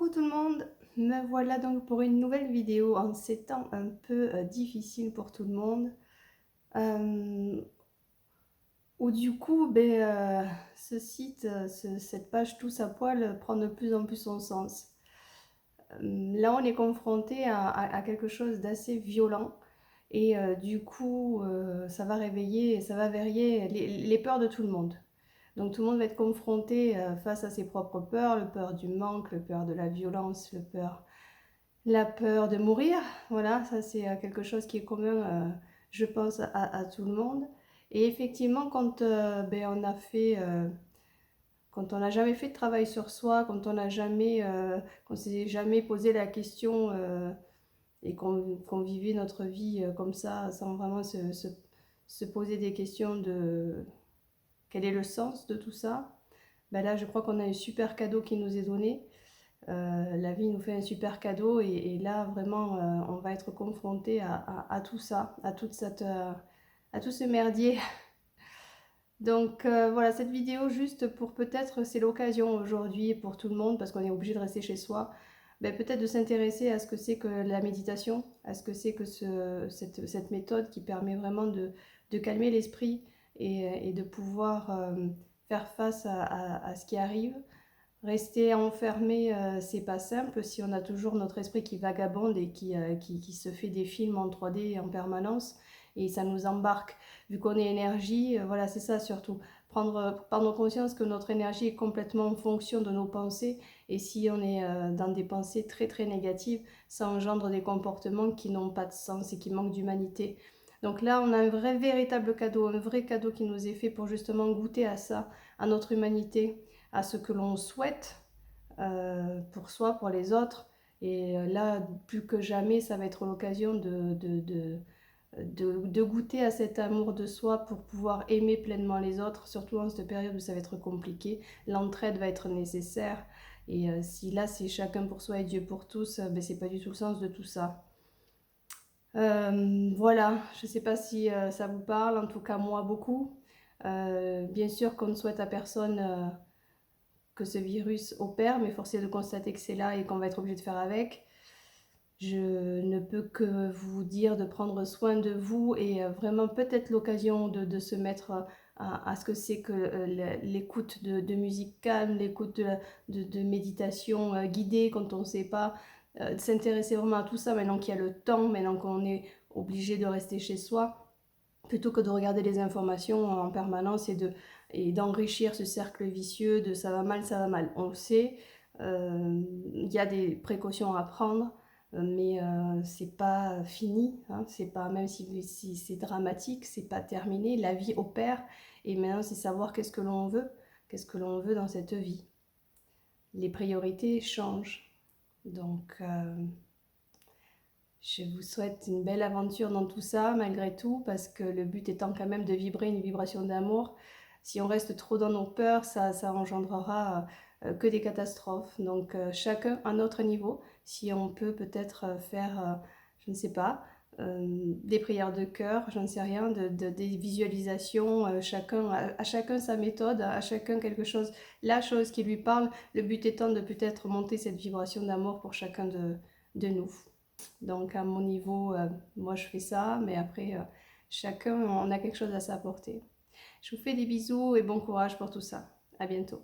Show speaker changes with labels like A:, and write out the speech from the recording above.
A: Coucou tout le monde, me voilà donc pour une nouvelle vidéo en ces temps un peu difficiles pour tout le monde, euh, où du coup ce site, cette page Tous à poil prend de plus en plus son sens. Là on est confronté à quelque chose d'assez violent et du coup ça va réveiller, ça va verrouiller les peurs de tout le monde. Donc tout le monde va être confronté face à ses propres peurs, le peur du manque, le peur de la violence, la peur de mourir. Voilà, ça c'est quelque chose qui est commun, je pense, à tout le monde. Et effectivement, quand on n'a jamais fait de travail sur soi, quand on n'a jamais, qu'on s'est jamais posé la question et qu'on vivait notre vie comme ça, sans vraiment se poser des questions de quel est le sens de tout ça, ben là je crois qu'on a un super cadeau qui nous est donné. La vie nous fait un super cadeau et là vraiment on va être confronté à tout ça, à tout ce merdier. Donc voilà, cette vidéo juste pour peut-être, c'est l'occasion aujourd'hui pour tout le monde parce qu'on est obligé de rester chez soi, ben, peut-être de s'intéresser à ce que c'est que la méditation, à ce que c'est que cette méthode qui permet vraiment de calmer l'esprit et de pouvoir faire face à ce qui arrive. Rester enfermé, c'est pas simple si on a toujours notre esprit qui vagabonde et qui se fait des films en 3D en permanence et ça nous embarque. Vu qu'on est énergie, voilà, c'est ça surtout. Prendre conscience que notre énergie est complètement en fonction de nos pensées et si on est dans des pensées très très négatives, ça engendre des comportements qui n'ont pas de sens et qui manquent d'humanité. Donc là, on a un vrai véritable cadeau, un vrai cadeau qui nous est fait pour justement goûter à ça, à notre humanité, à ce que l'on souhaite pour soi, pour les autres. Et là, plus que jamais, ça va être l'occasion de goûter à cet amour de soi pour pouvoir aimer pleinement les autres, surtout en cette période où ça va être compliqué. L'entraide va être nécessaire. Et si là, c'est chacun pour soi et Dieu pour tous, ben, c'est pas du tout le sens de tout ça. Voilà, je ne sais pas si ça vous parle, en tout cas moi beaucoup. Bien sûr qu'on ne souhaite à personne que ce virus opère, mais force est de constater que c'est là et qu'on va être obligé de faire avec. Je ne peux que vous dire de prendre soin de vous et vraiment peut-être l'occasion de se mettre à ce que c'est que l'écoute de musique calme, l'écoute de méditation guidée quand on ne sait pas, de s'intéresser vraiment à tout ça maintenant qu'il y a le temps, maintenant qu'on est obligé de rester chez soi, plutôt que de regarder les informations en permanence et d'enrichir ce cercle vicieux de ça va mal, ça va mal. On le sait, il y a des précautions à prendre, mais c'est pas fini, hein, c'est pas, même si c'est dramatique, c'est pas terminé, la vie opère, et maintenant c'est savoir qu'est-ce que l'on veut dans cette vie. Les priorités changent, donc je vous souhaite une belle aventure dans tout ça, malgré tout, parce que le but étant quand même de vibrer une vibration d'amour. Si on reste trop dans nos peurs, ça engendrera que des catastrophes. Donc chacun à notre niveau, si on peut peut-être faire, je ne sais pas, des prières de cœur, je ne sais rien, des visualisations, à chacun sa méthode, à chacun quelque chose, la chose qui lui parle, le but étant de peut-être monter cette vibration d'amour pour chacun de nous. Donc à mon niveau, moi je fais ça, mais après, chacun, on a quelque chose à s'apporter. Je vous fais des bisous et bon courage pour tout ça. À bientôt.